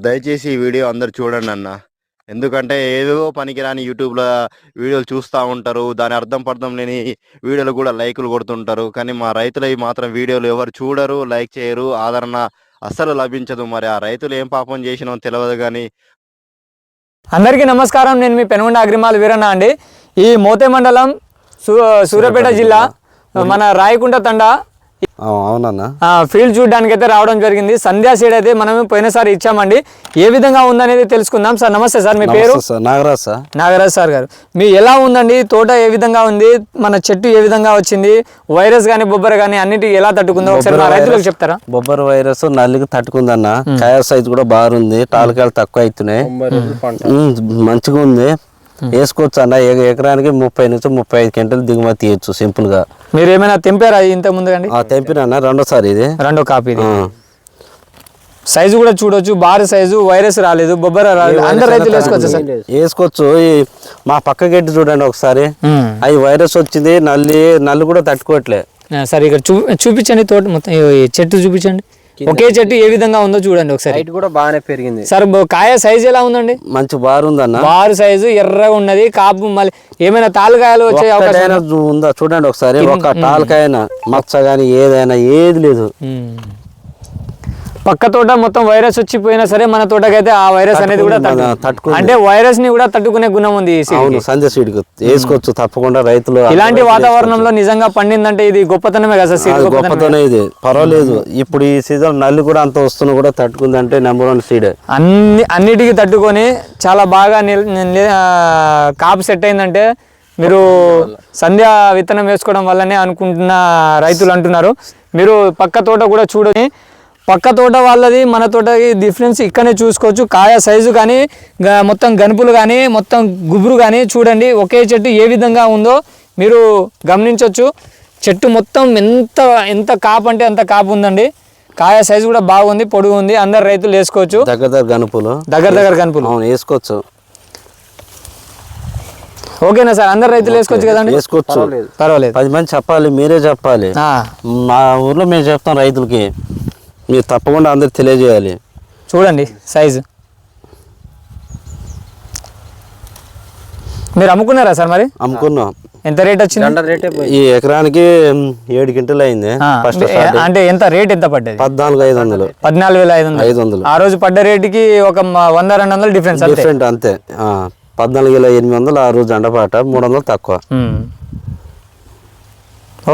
దయచేసి ఈ వీడియో అందరు చూడండి అన్న. ఎందుకంటే ఏదో పనికిరాని యూట్యూబ్లో వీడియోలు చూస్తూ ఉంటారు. దాని అర్థం పర్థం లేని వీడియోలు కూడా లైకులు కొడుతుంటారు. కానీ మా రైతులవి మాత్రం వీడియోలు ఎవరు చూడరు, లైక్ చేయరు, ఆదరణ అస్సలు లభించదు. మరి ఆ రైతులు ఏం పాపం చేసినో తెలియదు. కానీ అందరికీ నమస్కారం. నేను మీ పెనుగొండ అగ్రిమాల్ వీరన్న అండి. ఈ మోతే మండలం సూర్యాపేట జిల్లా మన రాయకుంట తండా అవునన్నా ఫీల్డ్ చూడడానికి అయితే రావడం జరిగింది. సంధ్యా సీడ్ అయితే మనం పోయినసారి ఇచ్చామండి. ఏ విధంగా ఉందనేది తెలుసుకుందాం. సార్ నమస్తే సార్, మీ పేరు? నాగరాజ్ సార్ గారు. మీ ఎలా ఉందండి తోట, ఏ విధంగా ఉంది, మన చెట్టు ఏ విధంగా వచ్చింది, వైరస్ కానీ బొబ్బర కానీ అన్నిటికీ ఎలా తట్టుకుందో ఒకసారి మా రైతులకు చెప్తారా? బొబ్బర వైరస్ నల్లికి తట్టుకుందన్న. కాయ సైజు కూడా బాగుంది, టాలకాయలు తక్కువ అవుతున్నాయి, మంచిగా ఉంది. వేసుకోవచ్చు అన్న. ఎకరానికి 30 నుంచి 35 క్వింటలు దిగుమతి తీయచ్చు సింపుల్ గా. మీరు ఏమైనా తెంపారా ఇంత ముందు? తెంపినా రెండోసారి, ఇది రెండో కాపీ. సైజు కూడా చూడొచ్చు, భారీ సైజు, వైరస్ రాలేదు, బొబ్బర రాలేదు, అందరు రైతులు వేసుకోవచ్చు సార్. వేసుకోవచ్చు. మా పక్క గడ్డి చూడండి ఒకసారి, అవి వైరస్ వచ్చింది, నల్లి కూడా తట్టుకోవట్లే. సరే ఇక్కడ చూపించండి తోట మొత్తం, చెట్టు చూపించండి. ఒకే చెట్టు ఏ విధంగా ఉందో చూడండి ఒకసారి. హైట్ కూడా బాగానే పెరిగింది సార్. కాయ సైజు ఎలా ఉందండి? మంచి బారుందన్న. బారు సైజు, ఎర్రగా ఉన్నది, కాపు. మళ్ళీ ఏమైనా తాలుకాయలు వచ్చే అవకాశం ఉందా చూడండి ఒకసారి. ఒక తాలకాయన మచ్చ గానీ ఏదైనా ఏది లేదు. పక్క తోట మొత్తం వైరస్ వచ్చిపోయినా సరే మన తోటకైతే ఆ వైరస్ అనేది కూడా అంటే వైరస్ ని కూడా తట్టుకునే గుణం ఉంది. సంధ్య సీడ్ వేసుకోవచ్చు తప్పకుండా రైతులు. ఇలాంటి వాతావరణంలో నిజంగా పండిందంటే ఇది గొప్పతనమే కదా సార్. గొప్పతనం ఇది, పర్వాలేదు. ఇప్పుడు ఈ సీజన్ నల్లి కూడా అంత వస్తున్నా కూడా తట్టుకుందంటే నెంబర్ 1 సీడ్. అన్నిటికీ తట్టుకొని చాలా బాగా కాపు సెట్ అయిందంటే మీరు సంధ్య విత్తనం వేసుకోవడం వల్లనే అనుకుంటున్న రైతులు అంటున్నారు. మీరు పక్క తోట కూడా చూడని, పక్క తోట వాళ్ళది మన తోటకి డిఫరెన్స్ ఇక్కడనే చూసుకోవచ్చు. కాయ సైజు కానీ, మొత్తం గనుపులు కానీ, మొత్తం గుబురు కానీ చూడండి. ఒకే చెట్టు ఏ విధంగా ఉందో మీరు గమనించవచ్చు. చెట్టు మొత్తం ఎంత కాపు అంటే అంత కాపు ఉందండి. కాయ సైజు కూడా బాగుంది, పొడుగు ఉంది. అందరు రైతులు వేసుకోవచ్చు. దగ్గర గనుపులు వేసుకోవచ్చు. ఓకేనా సార్? అందరు రైతులు వేసుకోవచ్చు కదండి? వేసుకోవచ్చు, పర్వాలేదు. 10 మంది చెప్పాలి, మీరే చెప్పాలి. మా ఊర్లో మేము చెప్తాం రైతులకి, మీరు తప్పకుండా అందరికి తెలియజేయాలి. చూడండి సైజు. మీరు అమ్ముకున్నారా సార్? మరి అమ్ముకున్నాం. ఎంత రేట్ వచ్చింది? ఈ ఎకరానికి 7 క్వింటలు అయింది. అంటే ఎంత రేట్ ఎంత పడ్డది? 14,500. 14,500. ఆ రోజు పడ్డ రేటుకి ఒక 100-200 డిఫరెంట్ అంతే. 14,800 ఆ రోజు అండపాట, 300 తక్కువ.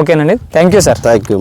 ఓకేనండి, thank you sir. Thank you.